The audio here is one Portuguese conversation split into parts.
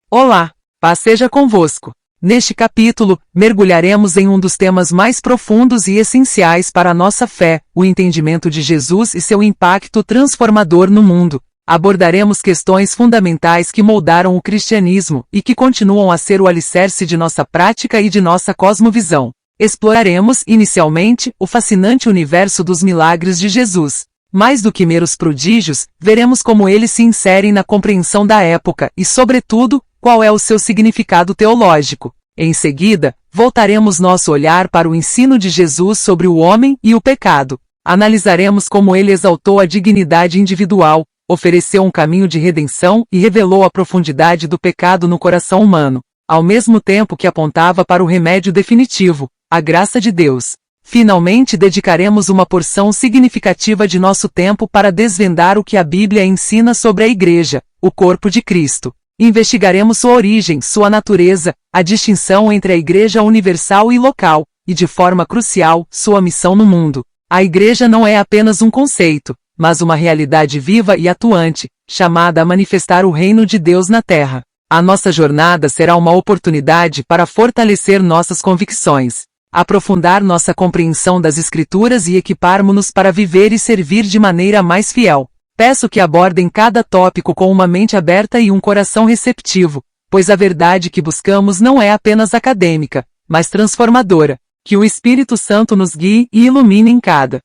Olá, paz seja convosco. Neste capítulo, mergulharemos em um dos temas mais profundos e essenciais para a nossa fé, o entendimento de Jesus e seu impacto transformador no mundo. Abordaremos questões fundamentais que moldaram o cristianismo e que continuam a ser o alicerce de nossa prática e de nossa cosmovisão. Exploraremos, inicialmente, o fascinante universo dos milagres de Jesus. Mais do que meros prodígios, veremos como eles se inserem na compreensão da época e, sobretudo, qual é o seu significado teológico. Em seguida, voltaremos nosso olhar para o ensino de Jesus sobre o homem e o pecado. Analisaremos como ele exaltou a dignidade individual, ofereceu um caminho de redenção e revelou a profundidade do pecado no coração humano, ao mesmo tempo que apontava para o remédio definitivo, a graça de Deus. Finalmente, dedicaremos uma porção significativa de nosso tempo para desvendar o que a Bíblia ensina sobre a Igreja, o corpo de Cristo. Investigaremos sua origem, sua natureza, a distinção entre a Igreja universal e local, e de forma crucial, sua missão no mundo. A Igreja não é apenas um conceito, mas uma realidade viva e atuante, chamada a manifestar o reino de Deus na Terra. A nossa jornada será uma oportunidade para fortalecer nossas convicções, aprofundar nossa compreensão das Escrituras e equiparmos-nos para viver e servir de maneira mais fiel. Peço que abordem cada tópico com uma mente aberta e um coração receptivo, pois a verdade que buscamos não é apenas acadêmica, mas transformadora. Que o Espírito Santo nos guie e ilumine em cada.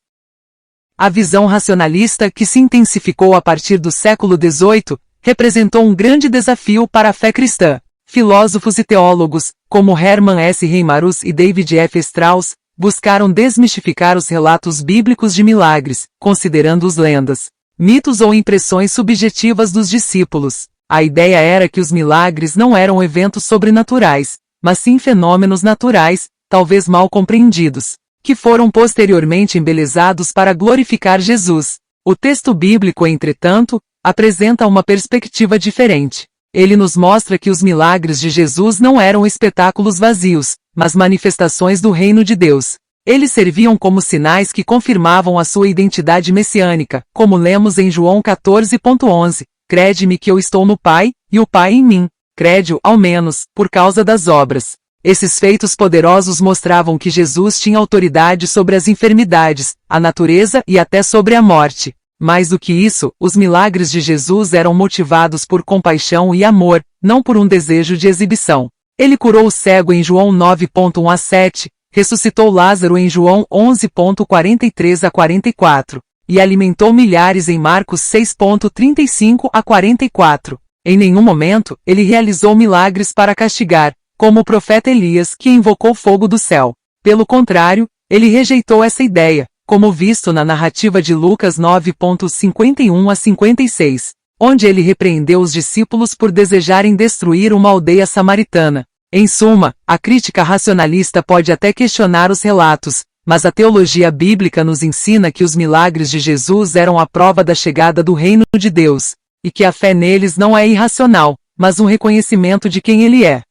A visão racionalista, que se intensificou a partir do século XVIII, representou um grande desafio para a fé cristã. Filósofos e teólogos, como Hermann S. Reimarus e David F. Strauss, buscaram desmistificar os relatos bíblicos de milagres, considerando-os lendas, mitos ou impressões subjetivas dos discípulos. A ideia era que os milagres não eram eventos sobrenaturais, mas sim fenômenos naturais, talvez mal compreendidos, que foram posteriormente embelezados para glorificar Jesus. O texto bíblico, entretanto, apresenta uma perspectiva diferente. Ele nos mostra que os milagres de Jesus não eram espetáculos vazios, mas manifestações do reino de Deus. Eles serviam como sinais que confirmavam a sua identidade messiânica, como lemos em João 14.11, crede-me que eu estou no Pai, e o Pai em mim, crede-o, ao menos, por causa das obras. Esses feitos poderosos mostravam que Jesus tinha autoridade sobre as enfermidades, a natureza e até sobre a morte. Mais do que isso, os milagres de Jesus eram motivados por compaixão e amor, não por um desejo de exibição. Ele curou o cego em João 9.1 a 7, ressuscitou Lázaro em João 11.43 a 44, e alimentou milhares em Marcos 6.35 a 44. Em nenhum momento, ele realizou milagres para castigar, como o profeta Elias, que invocou fogo do céu. Pelo contrário, ele rejeitou essa ideia, como visto na narrativa de Lucas 9.51 a 56, onde ele repreendeu os discípulos por desejarem destruir uma aldeia samaritana. Em suma, a crítica racionalista pode até questionar os relatos, mas a teologia bíblica nos ensina que os milagres de Jesus eram a prova da chegada do reino de Deus, e que a fé neles não é irracional, mas um reconhecimento de quem ele é.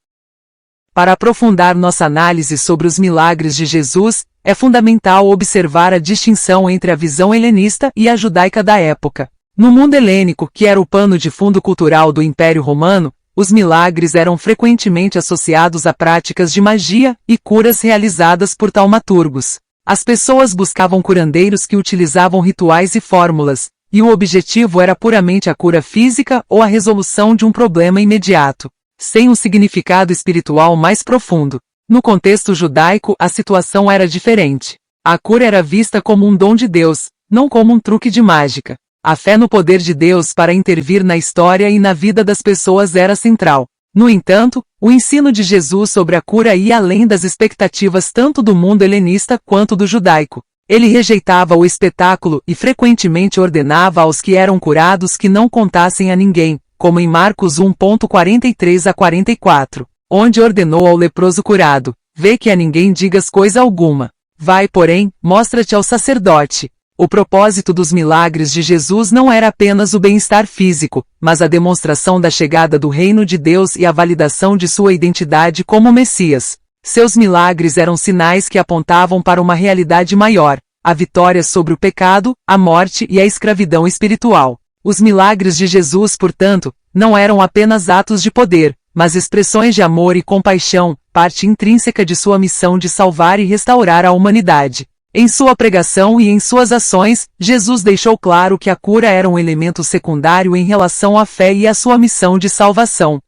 Para aprofundar nossa análise sobre os milagres de Jesus, é fundamental observar a distinção entre a visão helenista e a judaica da época. No mundo helênico, que era o pano de fundo cultural do Império Romano, os milagres eram frequentemente associados a práticas de magia e curas realizadas por taumaturgos. As pessoas buscavam curandeiros que utilizavam rituais e fórmulas, e o objetivo era puramente a cura física ou a resolução de um problema imediato, sem um significado espiritual mais profundo. No contexto judaico, a situação era diferente. A cura era vista como um dom de Deus, não como um truque de mágica. A fé no poder de Deus para intervir na história e na vida das pessoas era central. No entanto, o ensino de Jesus sobre a cura ia além das expectativas tanto do mundo helenista quanto do judaico. Ele rejeitava o espetáculo e frequentemente ordenava aos que eram curados que não contassem a ninguém, como em Marcos 1.43 a 44, onde ordenou ao leproso curado: vê que a ninguém digas coisa alguma. Vai, porém, mostra-te ao sacerdote. O propósito dos milagres de Jesus não era apenas o bem-estar físico, mas a demonstração da chegada do reino de Deus e a validação de sua identidade como Messias. Seus milagres eram sinais que apontavam para uma realidade maior, a vitória sobre o pecado, a morte e a escravidão espiritual. Os milagres de Jesus, portanto, não eram apenas atos de poder, mas expressões de amor e compaixão, parte intrínseca de sua missão de salvar e restaurar a humanidade. Em sua pregação e em suas ações, Jesus deixou claro que a cura era um elemento secundário em relação à fé e à sua missão de salvação.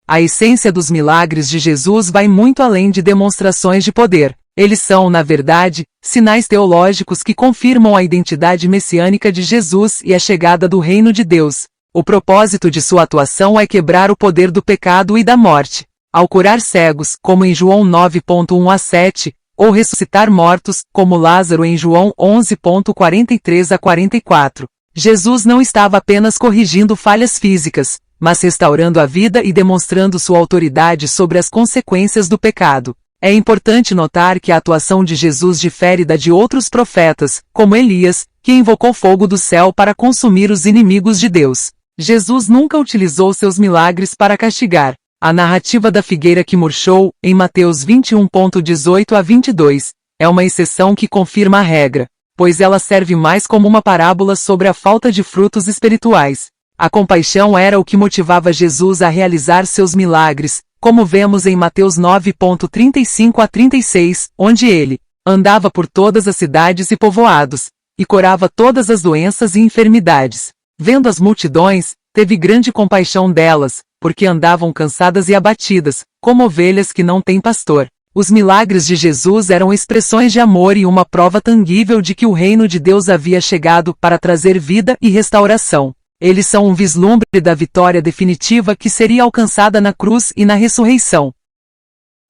A essência dos milagres de Jesus vai muito além de demonstrações de poder. Eles são, na verdade, sinais teológicos que confirmam a identidade messiânica de Jesus e a chegada do reino de Deus. O propósito de sua atuação é quebrar o poder do pecado e da morte. Ao curar cegos, como em João 9.1-7, ou ressuscitar mortos, como Lázaro em João 11.43-44. Jesus não estava apenas corrigindo falhas físicas, mas restaurando a vida e demonstrando sua autoridade sobre as consequências do pecado. É importante notar que a atuação de Jesus difere da de outros profetas, como Elias, que invocou fogo do céu para consumir os inimigos de Deus. Jesus nunca utilizou seus milagres para castigar. A narrativa da figueira que murchou, em Mateus 21.18-22, é uma exceção que confirma a regra, pois ela serve mais como uma parábola sobre a falta de frutos espirituais. A compaixão era o que motivava Jesus a realizar seus milagres, como vemos em Mateus 9.35-36, onde ele andava por todas as cidades e povoados, e curava todas as doenças e enfermidades. Vendo as multidões, teve grande compaixão delas, porque andavam cansadas e abatidas, como ovelhas que não têm pastor. Os milagres de Jesus eram expressões de amor e uma prova tangível de que o reino de Deus havia chegado para trazer vida e restauração. Eles são um vislumbre da vitória definitiva que seria alcançada na cruz e na ressurreição.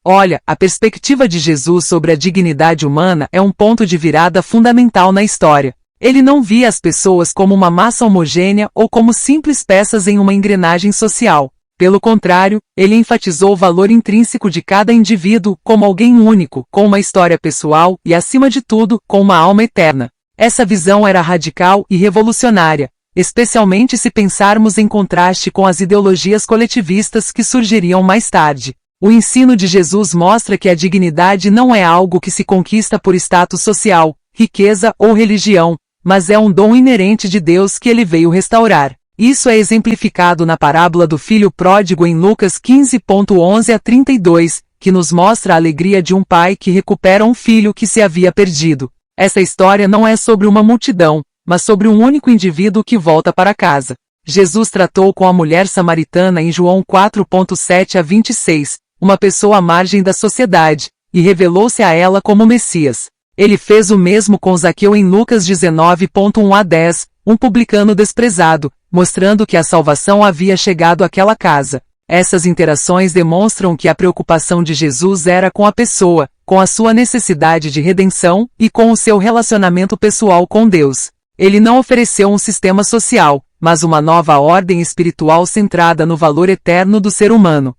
Olha, a perspectiva de Jesus sobre a dignidade humana é um ponto de virada fundamental na história. Ele não via as pessoas como uma massa homogênea ou como simples peças em uma engrenagem social. Pelo contrário, ele enfatizou o valor intrínseco de cada indivíduo como alguém único, com uma história pessoal e, acima de tudo, com uma alma eterna. Essa visão era radical e revolucionária, especialmente se pensarmos em contraste com as ideologias coletivistas que surgiriam mais tarde. O ensino de Jesus mostra que a dignidade não é algo que se conquista por status social, riqueza ou religião, mas é um dom inerente de Deus que ele veio restaurar. Isso é exemplificado na parábola do filho pródigo em Lucas 15.11-32, que nos mostra a alegria de um pai que recupera um filho que se havia perdido. Essa história não é sobre uma multidão, mas sobre um único indivíduo que volta para casa. Jesus tratou com a mulher samaritana em João 4.7-26, uma pessoa à margem da sociedade, e revelou-se a ela como Messias. Ele fez o mesmo com Zaqueu em Lucas 19.1-10, um publicano desprezado, mostrando que a salvação havia chegado àquela casa. Essas interações demonstram que a preocupação de Jesus era com a pessoa, com a sua necessidade de redenção e com o seu relacionamento pessoal com Deus. Ele não ofereceu um sistema social, mas uma nova ordem espiritual centrada no valor eterno do ser humano.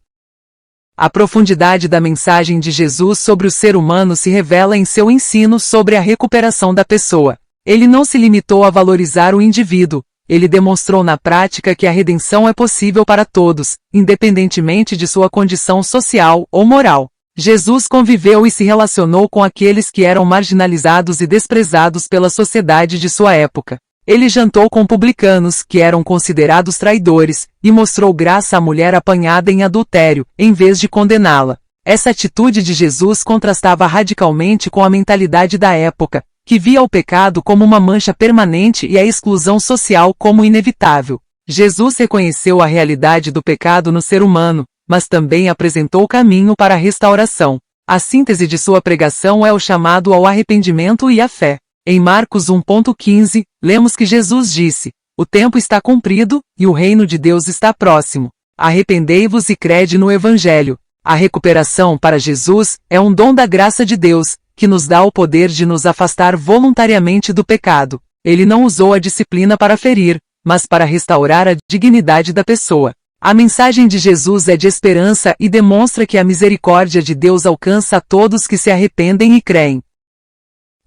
A profundidade da mensagem de Jesus sobre o ser humano se revela em seu ensino sobre a recuperação da pessoa. Ele não se limitou a valorizar o indivíduo, ele demonstrou na prática que a redenção é possível para todos, independentemente de sua condição social ou moral. Jesus conviveu e se relacionou com aqueles que eram marginalizados e desprezados pela sociedade de sua época. Ele jantou com publicanos, que eram considerados traidores, e mostrou graça à mulher apanhada em adultério, em vez de condená-la. Essa atitude de Jesus contrastava radicalmente com a mentalidade da época, que via o pecado como uma mancha permanente e a exclusão social como inevitável. Jesus reconheceu a realidade do pecado no ser humano, mas também apresentou o caminho para a restauração. A síntese de sua pregação é o chamado ao arrependimento e à fé. Em Marcos 1.15, lemos que Jesus disse: "O tempo está cumprido, e o reino de Deus está próximo. Arrependei-vos e crede no Evangelho." A recuperação para Jesus é um dom da graça de Deus, que nos dá o poder de nos afastar voluntariamente do pecado. Ele não usou a disciplina para ferir, mas para restaurar a dignidade da pessoa. A mensagem de Jesus é de esperança e demonstra que a misericórdia de Deus alcança a todos que se arrependem e creem.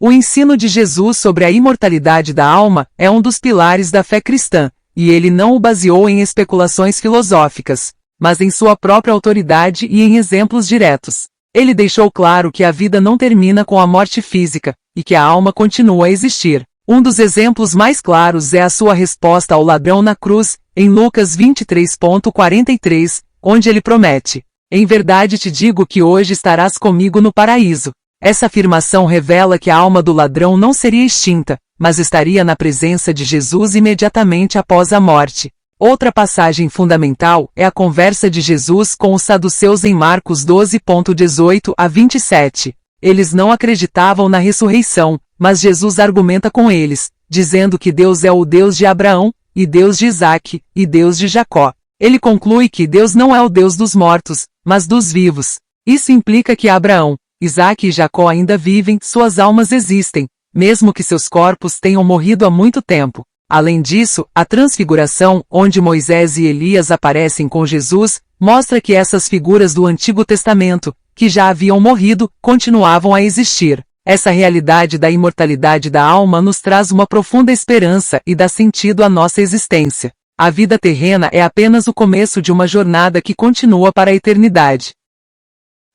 O ensino de Jesus sobre a imortalidade da alma é um dos pilares da fé cristã, e ele não o baseou em especulações filosóficas, mas em sua própria autoridade e em exemplos diretos. Ele deixou claro que a vida não termina com a morte física, e que a alma continua a existir. Um dos exemplos mais claros é a sua resposta ao ladrão na cruz, em Lucas 23.43, onde ele promete: "Em verdade te digo que hoje estarás comigo no paraíso." Essa afirmação revela que a alma do ladrão não seria extinta, mas estaria na presença de Jesus imediatamente após a morte. Outra passagem fundamental é a conversa de Jesus com os saduceus em Marcos 12:18 a 27. Eles não acreditavam na ressurreição, mas Jesus argumenta com eles, dizendo que Deus é o Deus de Abraão, e Deus de Isaque, e Deus de Jacó. Ele conclui que Deus não é o Deus dos mortos, mas dos vivos. Isso implica que Abraão, Isaque e Jacó ainda vivem, suas almas existem, mesmo que seus corpos tenham morrido há muito tempo. Além disso, a transfiguração, onde Moisés e Elias aparecem com Jesus, mostra que essas figuras do Antigo Testamento, que já haviam morrido, continuavam a existir. Essa realidade da imortalidade da alma nos traz uma profunda esperança e dá sentido à nossa existência. A vida terrena é apenas o começo de uma jornada que continua para a eternidade.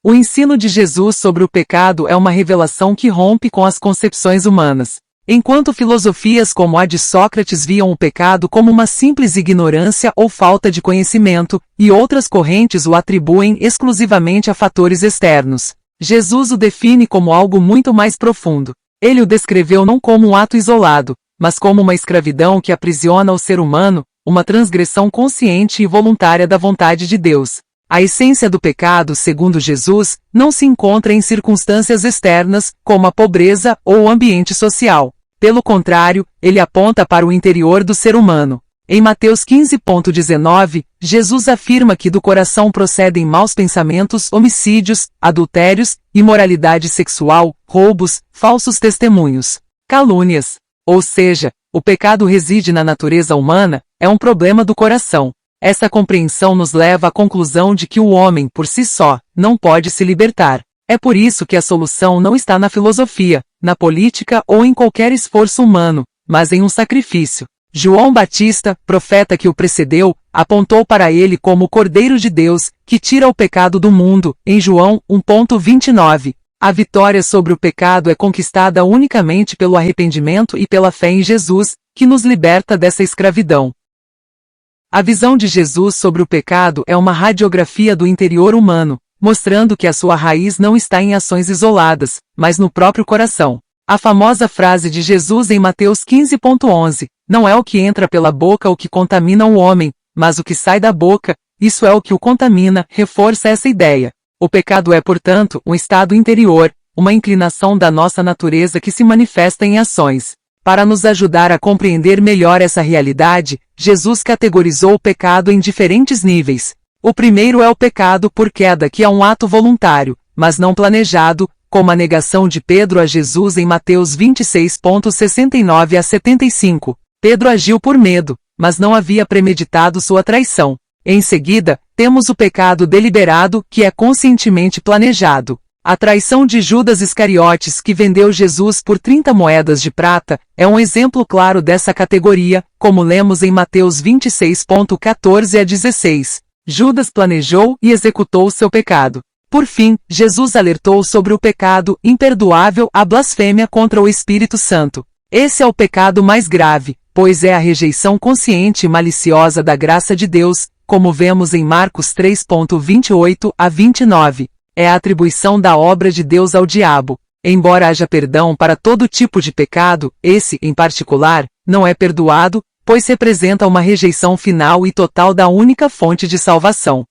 O ensino de Jesus sobre o pecado é uma revelação que rompe com as concepções humanas. Enquanto filosofias como a de Sócrates viam o pecado como uma simples ignorância ou falta de conhecimento, e outras correntes o atribuem exclusivamente a fatores externos, Jesus o define como algo muito mais profundo. Ele o descreveu não como um ato isolado, mas como uma escravidão que aprisiona o ser humano, uma transgressão consciente e voluntária da vontade de Deus. A essência do pecado, segundo Jesus, não se encontra em circunstâncias externas, como a pobreza ou o ambiente social. Pelo contrário, ele aponta para o interior do ser humano. Em Mateus 15:19, Jesus afirma que do coração procedem maus pensamentos, homicídios, adultérios, imoralidade sexual, roubos, falsos testemunhos, calúnias. Ou seja, o pecado reside na natureza humana, é um problema do coração. Essa compreensão nos leva à conclusão de que o homem, por si só, não pode se libertar. É por isso que a solução não está na filosofia, na política ou em qualquer esforço humano, mas em um sacrifício. João Batista, profeta que o precedeu, apontou para ele como o Cordeiro de Deus, que tira o pecado do mundo, em João 1:29. A vitória sobre o pecado é conquistada unicamente pelo arrependimento e pela fé em Jesus, que nos liberta dessa escravidão. A visão de Jesus sobre o pecado é uma radiografia do interior humano, mostrando que a sua raiz não está em ações isoladas, mas no próprio coração. A famosa frase de Jesus em Mateus 15:11, "Não é o que entra pela boca o que contamina o homem, mas o que sai da boca, isso é o que o contamina", reforça essa ideia. O pecado é, portanto, um estado interior, uma inclinação da nossa natureza que se manifesta em ações. Para nos ajudar a compreender melhor essa realidade, Jesus categorizou o pecado em diferentes níveis. O primeiro é o pecado por queda, que é um ato voluntário, mas não planejado, como a negação de Pedro a Jesus em Mateus 26:69 a 75. Pedro agiu por medo, mas não havia premeditado sua traição. Em seguida, temos o pecado deliberado, que é conscientemente planejado. A traição de Judas Iscariotes, que vendeu Jesus por 30 moedas de prata, é um exemplo claro dessa categoria, como lemos em Mateus 26:14 a 16. Judas planejou e executou seu pecado. Por fim, Jesus alertou sobre o pecado imperdoável, a blasfêmia contra o Espírito Santo. Esse é o pecado mais grave, pois é a rejeição consciente e maliciosa da graça de Deus, como vemos em Marcos 3:28 a 29. É a atribuição da obra de Deus ao diabo. Embora haja perdão para todo tipo de pecado, esse, em particular, não é perdoado, pois representa uma rejeição final e total da única fonte de salvação.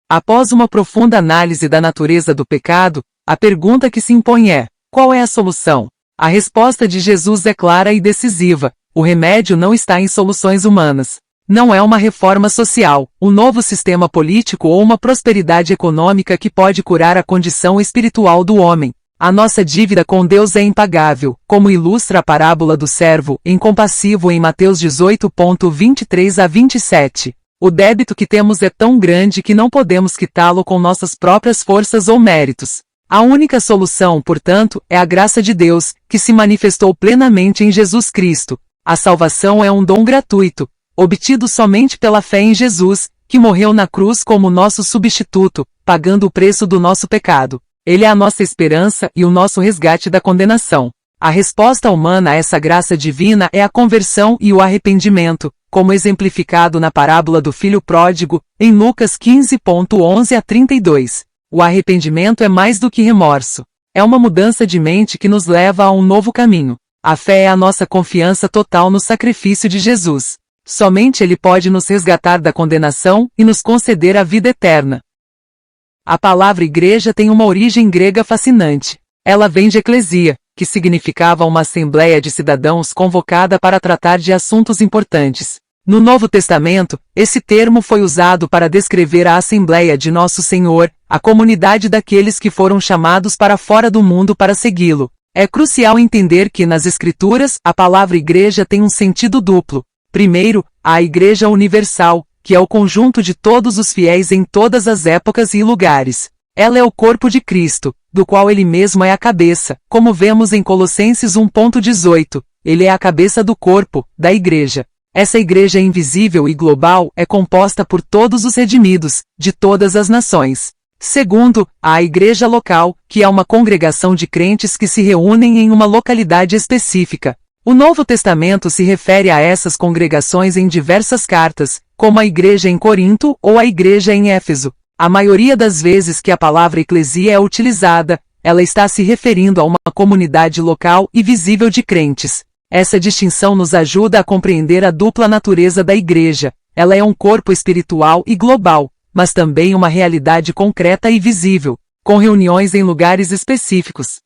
Após uma profunda análise da natureza do pecado, a pergunta que se impõe é: qual é a solução? A resposta de Jesus é clara e decisiva: o remédio não está em soluções humanas. Não é uma reforma social, um novo sistema político ou uma prosperidade econômica que pode curar a condição espiritual do homem. A nossa dívida com Deus é impagável, como ilustra a parábola do servo incompassivo em Mateus 18:23 a 27. O débito que temos é tão grande que não podemos quitá-lo com nossas próprias forças ou méritos. A única solução, portanto, é a graça de Deus, que se manifestou plenamente em Jesus Cristo. A salvação é um dom gratuito, obtido somente pela fé em Jesus, que morreu na cruz como nosso substituto, pagando o preço do nosso pecado. Ele é a nossa esperança e o nosso resgate da condenação. A resposta humana a essa graça divina é a conversão e o arrependimento, como exemplificado na parábola do filho pródigo, em Lucas 15:11 a 32. O arrependimento é mais do que remorso. É uma mudança de mente que nos leva a um novo caminho. A fé é a nossa confiança total no sacrifício de Jesus. Somente Ele pode nos resgatar da condenação e nos conceder a vida eterna. A palavra igreja tem uma origem grega fascinante. Ela vem de eclesia, que significava uma assembleia de cidadãos convocada para tratar de assuntos importantes. No Novo Testamento, esse termo foi usado para descrever a Assembleia de Nosso Senhor, a comunidade daqueles que foram chamados para fora do mundo para segui-lo. É crucial entender que nas Escrituras, a palavra igreja tem um sentido duplo. Primeiro, a Igreja Universal, que é o conjunto de todos os fiéis em todas as épocas e lugares. Ela é o corpo de Cristo, do qual Ele mesmo é a cabeça, como vemos em Colossenses 1:18. Ele é a cabeça do corpo, da Igreja. Essa igreja invisível e global é composta por todos os redimidos, de todas as nações. Segundo, há a igreja local, que é uma congregação de crentes que se reúnem em uma localidade específica. O Novo Testamento se refere a essas congregações em diversas cartas, como a igreja em Corinto ou a igreja em Éfeso. A maioria das vezes que a palavra eclesia é utilizada, ela está se referindo a uma comunidade local e visível de crentes. Essa distinção nos ajuda a compreender a dupla natureza da igreja. Ela é um corpo espiritual e global, mas também uma realidade concreta e visível, com reuniões em lugares específicos.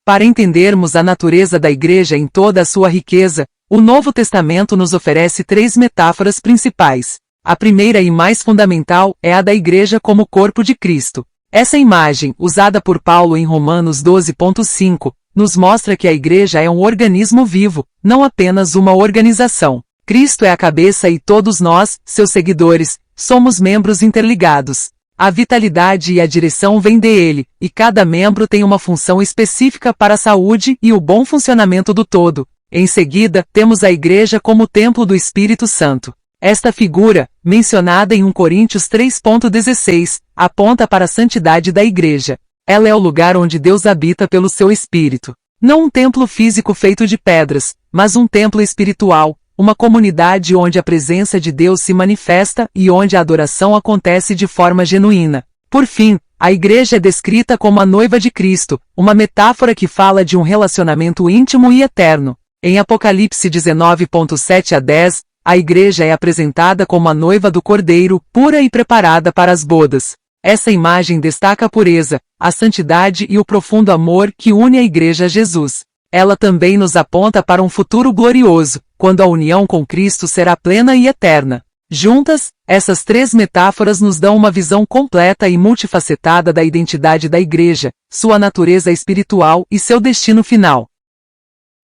Para entendermos a natureza da igreja em toda a sua riqueza, o Novo Testamento nos oferece 3 metáforas principais. A primeira e mais fundamental é a da igreja como corpo de Cristo. Essa imagem, usada por Paulo em Romanos 12:5, nos mostra que a igreja é um organismo vivo, não apenas uma organização. Cristo é a cabeça e todos nós, seus seguidores, somos membros interligados. A vitalidade e a direção vêm dele, e cada membro tem uma função específica para a saúde e o bom funcionamento do todo. Em seguida, temos a igreja como templo do Espírito Santo. Esta figura, mencionada em 1 Coríntios 3:16, aponta para a santidade da igreja. Ela é o lugar onde Deus habita pelo seu Espírito. Não um templo físico feito de pedras, mas um templo espiritual, uma comunidade onde a presença de Deus se manifesta e onde a adoração acontece de forma genuína. Por fim, a igreja é descrita como a noiva de Cristo, uma metáfora que fala de um relacionamento íntimo e eterno. Em Apocalipse 19:7 a 10, a igreja é apresentada como a noiva do Cordeiro, pura e preparada para as bodas. Essa imagem destaca a pureza, a santidade e o profundo amor que une a igreja a Jesus. Ela também nos aponta para um futuro glorioso, quando a união com Cristo será plena e eterna. Juntas, essas 3 metáforas nos dão uma visão completa e multifacetada da identidade da igreja, sua natureza espiritual e seu destino final.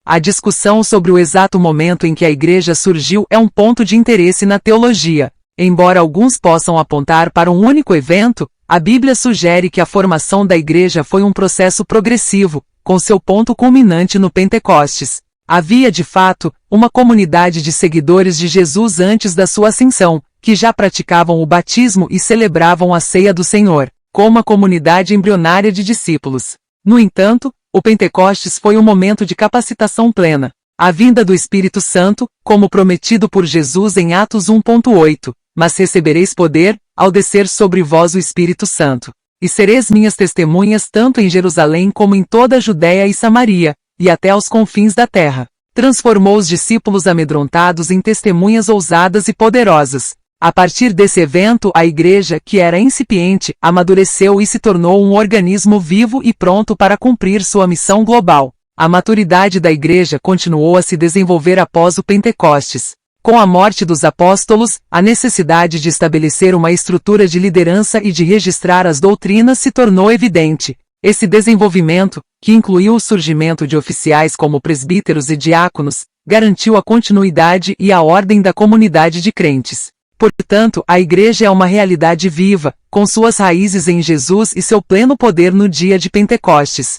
A discussão sobre o exato momento em que a igreja surgiu é um ponto de interesse na teologia. Embora alguns possam apontar para um único evento, a Bíblia sugere que a formação da igreja foi um processo progressivo, com seu ponto culminante no Pentecostes. Havia, de fato, uma comunidade de seguidores de Jesus antes da sua ascensão, que já praticavam o batismo e celebravam a ceia do Senhor, como a comunidade embrionária de discípulos. No entanto, o Pentecostes foi um momento de capacitação plena. A vinda do Espírito Santo, como prometido por Jesus em Atos 1:8, mas recebereis poder, ao descer sobre vós o Espírito Santo. E sereis minhas testemunhas tanto em Jerusalém como em toda a Judéia e Samaria, e até aos confins da terra. Transformou os discípulos amedrontados em testemunhas ousadas e poderosas. A partir desse evento, a igreja, que era incipiente, amadureceu e se tornou um organismo vivo e pronto para cumprir sua missão global. A maturidade da igreja continuou a se desenvolver após o Pentecostes. Com a morte dos apóstolos, a necessidade de estabelecer uma estrutura de liderança e de registrar as doutrinas se tornou evidente. Esse desenvolvimento, que incluiu o surgimento de oficiais como presbíteros e diáconos, garantiu a continuidade e a ordem da comunidade de crentes. Portanto, a igreja é uma realidade viva, com suas raízes em Jesus e seu pleno poder no dia de Pentecostes.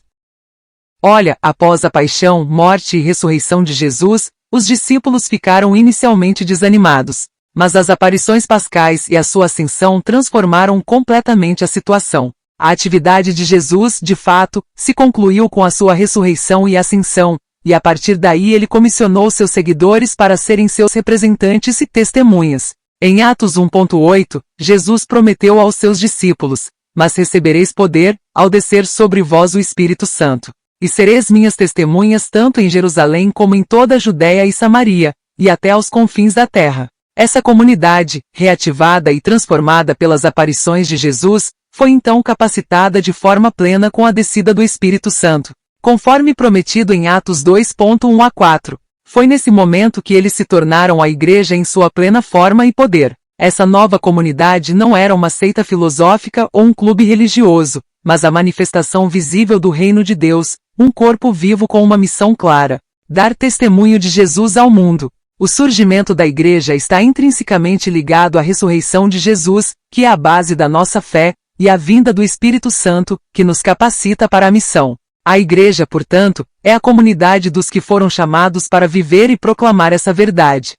Olha, após a paixão, morte e ressurreição de Jesus, os discípulos ficaram inicialmente desanimados, mas as aparições pascais e a sua ascensão transformaram completamente a situação. A atividade de Jesus, de fato, se concluiu com a sua ressurreição e ascensão, e a partir daí ele comissionou seus seguidores para serem seus representantes e testemunhas. Em Atos 1:8, Jesus prometeu aos seus discípulos: "Mas recebereis poder, ao descer sobre vós o Espírito Santo. E sereis minhas testemunhas tanto em Jerusalém como em toda a Judéia e Samaria, e até aos confins da terra." Essa comunidade, reativada e transformada pelas aparições de Jesus, foi então capacitada de forma plena com a descida do Espírito Santo, conforme prometido em Atos 2:1-4. Foi nesse momento que eles se tornaram a igreja em sua plena forma e poder. Essa nova comunidade não era uma seita filosófica ou um clube religioso, mas a manifestação visível do reino de Deus, um corpo vivo com uma missão clara: dar testemunho de Jesus ao mundo. O surgimento da igreja está intrinsecamente ligado à ressurreição de Jesus, que é a base da nossa fé, e à vinda do Espírito Santo, que nos capacita para a missão. A igreja, portanto, é a comunidade dos que foram chamados para viver e proclamar essa verdade.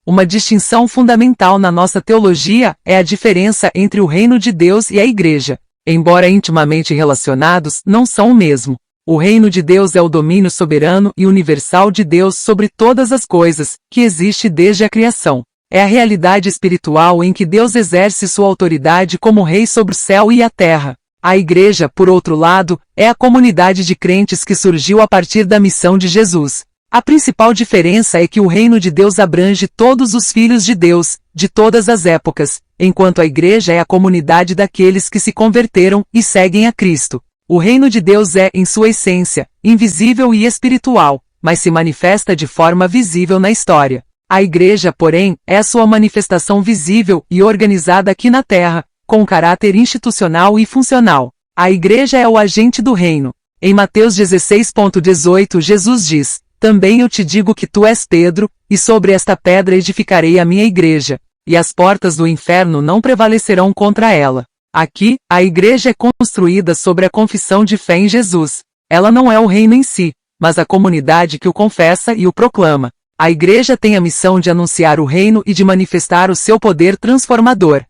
Uma distinção fundamental na nossa teologia é a diferença entre o reino de Deus e a igreja. Embora intimamente relacionados, não são o mesmo. O reino de Deus é o domínio soberano e universal de Deus sobre todas as coisas, que existe desde a criação. É a realidade espiritual em que Deus exerce sua autoridade como rei sobre o céu e a terra. A igreja, por outro lado, é a comunidade de crentes que surgiu a partir da missão de Jesus. A principal diferença é que o reino de Deus abrange todos os filhos de Deus, de todas as épocas, enquanto a igreja é a comunidade daqueles que se converteram e seguem a Cristo. O reino de Deus é, em sua essência, invisível e espiritual, mas se manifesta de forma visível na história. A igreja, porém, é a sua manifestação visível e organizada aqui na terra, com caráter institucional e funcional. A igreja é o agente do reino. Em Mateus 16:18 Jesus diz: "Também eu te digo que tu és Pedro, e sobre esta pedra edificarei a minha igreja, e as portas do inferno não prevalecerão contra ela." Aqui, a igreja é construída sobre a confissão de fé em Jesus. Ela não é o reino em si, mas a comunidade que o confessa e o proclama. A igreja tem a missão de anunciar o reino e de manifestar o seu poder transformador.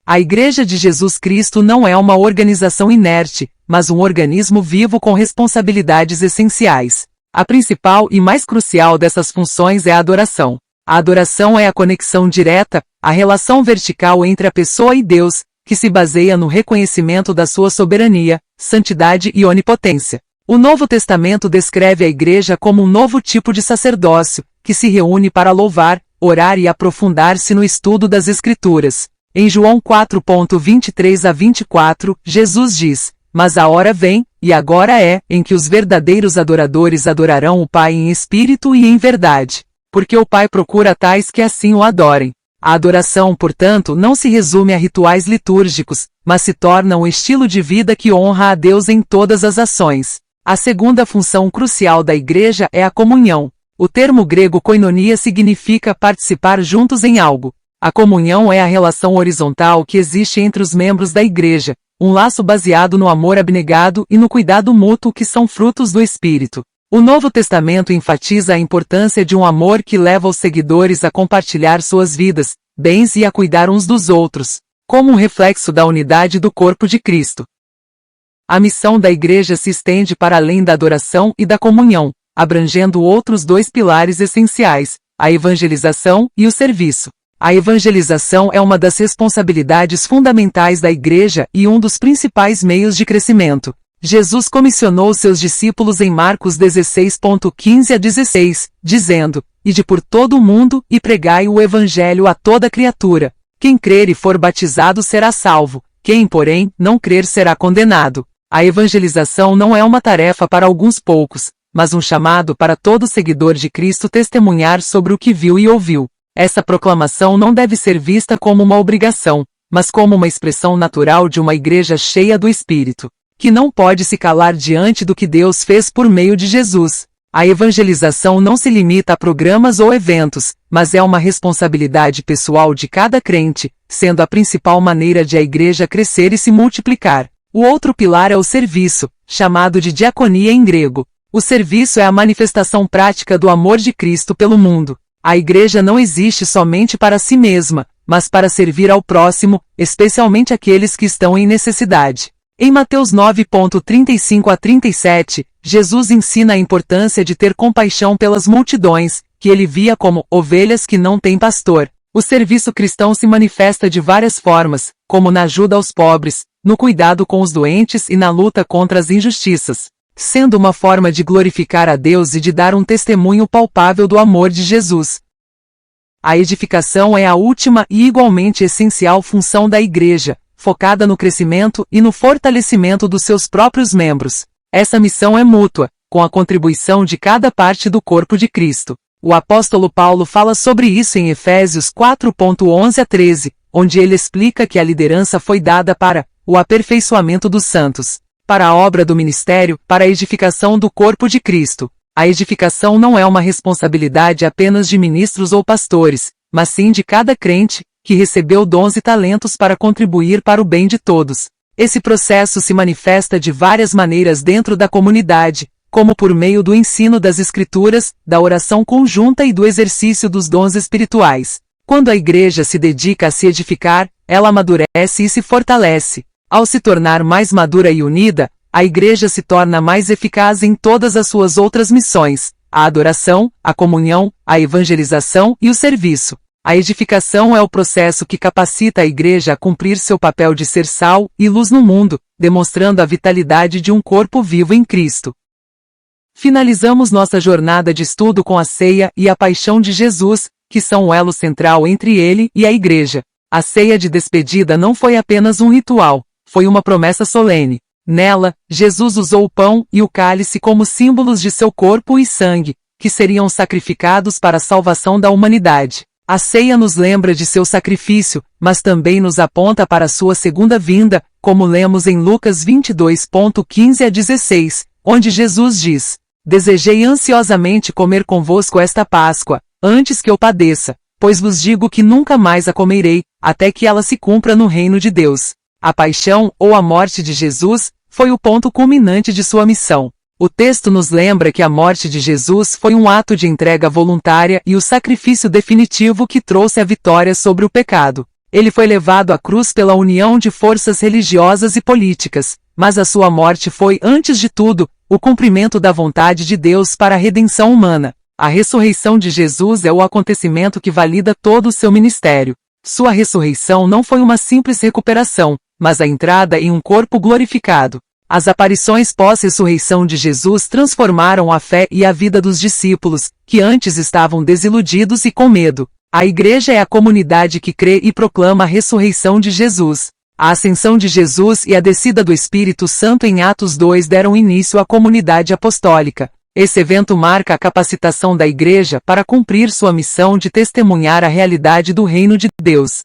A Igreja de Jesus Cristo não é uma organização inerte, mas um organismo vivo com responsabilidades essenciais. A principal e mais crucial dessas funções é a adoração. A adoração é a conexão direta, a relação vertical entre a pessoa e Deus, que se baseia no reconhecimento da sua soberania, santidade e onipotência. O Novo Testamento descreve a Igreja como um novo tipo de sacerdócio, que se reúne para louvar, orar e aprofundar-se no estudo das Escrituras. Em João 4:23-24, Jesus diz: "Mas a hora vem, e agora é, em que os verdadeiros adoradores adorarão o Pai em espírito e em verdade, porque o Pai procura tais que assim o adorem." A adoração, portanto, não se resume a rituais litúrgicos, mas se torna um estilo de vida que honra a Deus em todas as ações. A segunda função crucial da Igreja é a comunhão. O termo grego koinonia significa participar juntos em algo. A comunhão é a relação horizontal que existe entre os membros da Igreja, um laço baseado no amor abnegado e no cuidado mútuo que são frutos do Espírito. O Novo Testamento enfatiza a importância de um amor que leva os seguidores a compartilhar suas vidas, bens e a cuidar uns dos outros, como um reflexo da unidade do corpo de Cristo. A missão da Igreja se estende para além da adoração e da comunhão, abrangendo outros dois pilares essenciais, a evangelização e o serviço. A evangelização é uma das responsabilidades fundamentais da Igreja e um dos principais meios de crescimento. Jesus comissionou seus discípulos em Marcos 16:15-16, dizendo: "Ide por todo o mundo e pregai o Evangelho a toda criatura. Quem crer e for batizado será salvo, quem, porém, não crer será condenado." A evangelização não é uma tarefa para alguns poucos, mas um chamado para todo seguidor de Cristo testemunhar sobre o que viu e ouviu. Essa proclamação não deve ser vista como uma obrigação, mas como uma expressão natural de uma igreja cheia do Espírito, que não pode se calar diante do que Deus fez por meio de Jesus. A evangelização não se limita a programas ou eventos, mas é uma responsabilidade pessoal de cada crente, sendo a principal maneira de a igreja crescer e se multiplicar. O outro pilar é o serviço, chamado de diaconia em grego. O serviço é a manifestação prática do amor de Cristo pelo mundo. A igreja não existe somente para si mesma, mas para servir ao próximo, especialmente aqueles que estão em necessidade. Em Mateus 9:35 a 37, Jesus ensina a importância de ter compaixão pelas multidões, que ele via como ovelhas que não têm pastor. O serviço cristão se manifesta de várias formas, como na ajuda aos pobres, no cuidado com os doentes e na luta contra as injustiças, sendo uma forma de glorificar a Deus e de dar um testemunho palpável do amor de Jesus. A edificação é a última e igualmente essencial função da Igreja, focada no crescimento e no fortalecimento dos seus próprios membros. Essa missão é mútua, com a contribuição de cada parte do corpo de Cristo. O apóstolo Paulo fala sobre isso em Efésios 4:11 a 13, onde ele explica que a liderança foi dada para o aperfeiçoamento dos santos, para a obra do ministério, para a edificação do corpo de Cristo. A edificação não é uma responsabilidade apenas de ministros ou pastores, mas sim de cada crente, que recebeu dons e talentos para contribuir para o bem de todos. Esse processo se manifesta de várias maneiras dentro da comunidade, como por meio do ensino das Escrituras, da oração conjunta e do exercício dos dons espirituais. Quando a igreja se dedica a se edificar, ela amadurece e se fortalece. Ao se tornar mais madura e unida, a igreja se torna mais eficaz em todas as suas outras missões: a adoração, a comunhão, a evangelização e o serviço. A edificação é o processo que capacita a igreja a cumprir seu papel de ser sal e luz no mundo, demonstrando a vitalidade de um corpo vivo em Cristo. Finalizamos nossa jornada de estudo com a ceia e a paixão de Jesus, que são o elo central entre ele e a igreja. A ceia de despedida não foi apenas um ritual, foi uma promessa solene. Nela, Jesus usou o pão e o cálice como símbolos de seu corpo e sangue, que seriam sacrificados para a salvação da humanidade. A ceia nos lembra de seu sacrifício, mas também nos aponta para sua segunda vinda, como lemos em Lucas 22:15 a 16, onde Jesus diz: "Desejei ansiosamente comer convosco esta Páscoa, antes que eu padeça, pois vos digo que nunca mais a comerei, até que ela se cumpra no reino de Deus." A paixão, ou a morte de Jesus, foi o ponto culminante de sua missão. O texto nos lembra que a morte de Jesus foi um ato de entrega voluntária e o sacrifício definitivo que trouxe a vitória sobre o pecado. Ele foi levado à cruz pela união de forças religiosas e políticas, mas a sua morte foi, antes de tudo, o cumprimento da vontade de Deus para a redenção humana. A ressurreição de Jesus é o acontecimento que valida todo o seu ministério. Sua ressurreição não foi uma simples recuperação, mas a entrada em um corpo glorificado. As aparições pós-ressurreição de Jesus transformaram a fé e a vida dos discípulos, que antes estavam desiludidos e com medo. A igreja é a comunidade que crê e proclama a ressurreição de Jesus. A ascensão de Jesus e a descida do Espírito Santo em Atos 2 deram início à comunidade apostólica. Esse evento marca a capacitação da igreja para cumprir sua missão de testemunhar a realidade do reino de Deus.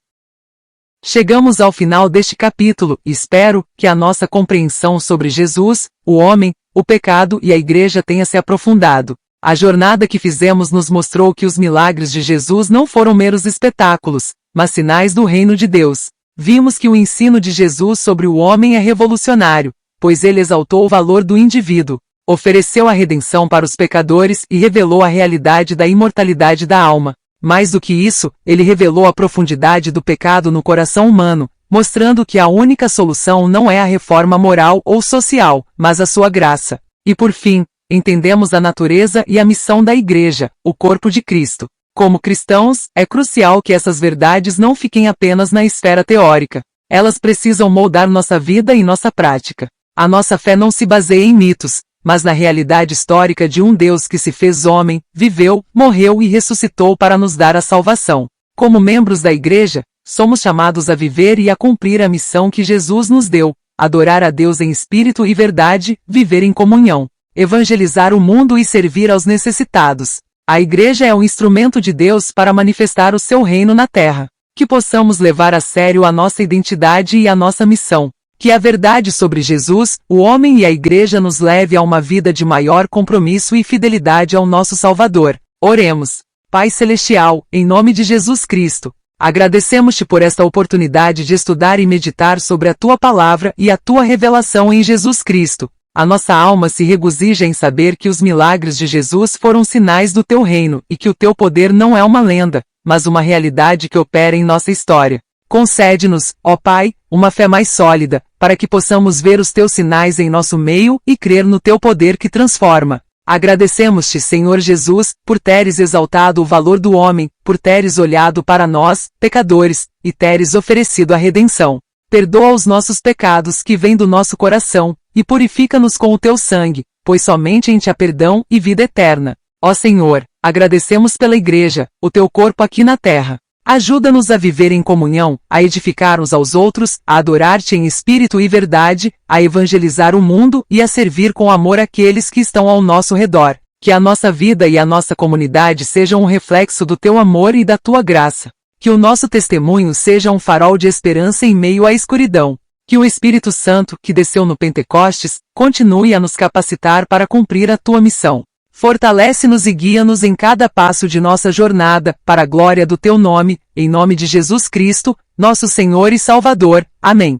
Chegamos ao final deste capítulo e espero que a nossa compreensão sobre Jesus, o homem, o pecado e a igreja tenha se aprofundado. A jornada que fizemos nos mostrou que os milagres de Jesus não foram meros espetáculos, mas sinais do reino de Deus. Vimos que o ensino de Jesus sobre o homem é revolucionário, pois ele exaltou o valor do indivíduo, ofereceu a redenção para os pecadores e revelou a realidade da imortalidade da alma. Mais do que isso, ele revelou a profundidade do pecado no coração humano, mostrando que a única solução não é a reforma moral ou social, mas a sua graça. E por fim, entendemos a natureza e a missão da igreja, o corpo de Cristo. Como cristãos, é crucial que essas verdades não fiquem apenas na esfera teórica. Elas precisam moldar nossa vida e nossa prática. A nossa fé não se baseia em mitos, mas na realidade histórica de um Deus que se fez homem, viveu, morreu e ressuscitou para nos dar a salvação. Como membros da igreja, somos chamados a viver e a cumprir a missão que Jesus nos deu: adorar a Deus em espírito e verdade, viver em comunhão, evangelizar o mundo e servir aos necessitados. A igreja é um instrumento de Deus para manifestar o seu reino na terra. Que possamos levar a sério a nossa identidade e a nossa missão. Que a verdade sobre Jesus, o homem e a igreja nos leve a uma vida de maior compromisso e fidelidade ao nosso Salvador. Oremos. Pai Celestial, em nome de Jesus Cristo, agradecemos-te por esta oportunidade de estudar e meditar sobre a Tua Palavra e a Tua revelação em Jesus Cristo. A nossa alma se regozija em saber que os milagres de Jesus foram sinais do Teu reino e que o Teu poder não é uma lenda, mas uma realidade que opera em nossa história. Concede-nos, ó Pai, uma fé mais sólida, para que possamos ver os teus sinais em nosso meio e crer no teu poder que transforma. Agradecemos-te, Senhor Jesus, por teres exaltado o valor do homem, por teres olhado para nós, pecadores, e teres oferecido a redenção. Perdoa os nossos pecados que vêm do nosso coração, e purifica-nos com o teu sangue, pois somente em ti há perdão e vida eterna. Ó Senhor, agradecemos pela Igreja, o teu corpo aqui na terra. Ajuda-nos a viver em comunhão, a edificar uns aos outros, a adorar-te em espírito e verdade, a evangelizar o mundo e a servir com amor aqueles que estão ao nosso redor. Que a nossa vida e a nossa comunidade sejam um reflexo do teu amor e da tua graça. Que o nosso testemunho seja um farol de esperança em meio à escuridão. Que o Espírito Santo, que desceu no Pentecostes, continue a nos capacitar para cumprir a tua missão. Fortalece-nos e guia-nos em cada passo de nossa jornada, para a glória do teu nome, em nome de Jesus Cristo, nosso Senhor e Salvador. Amém.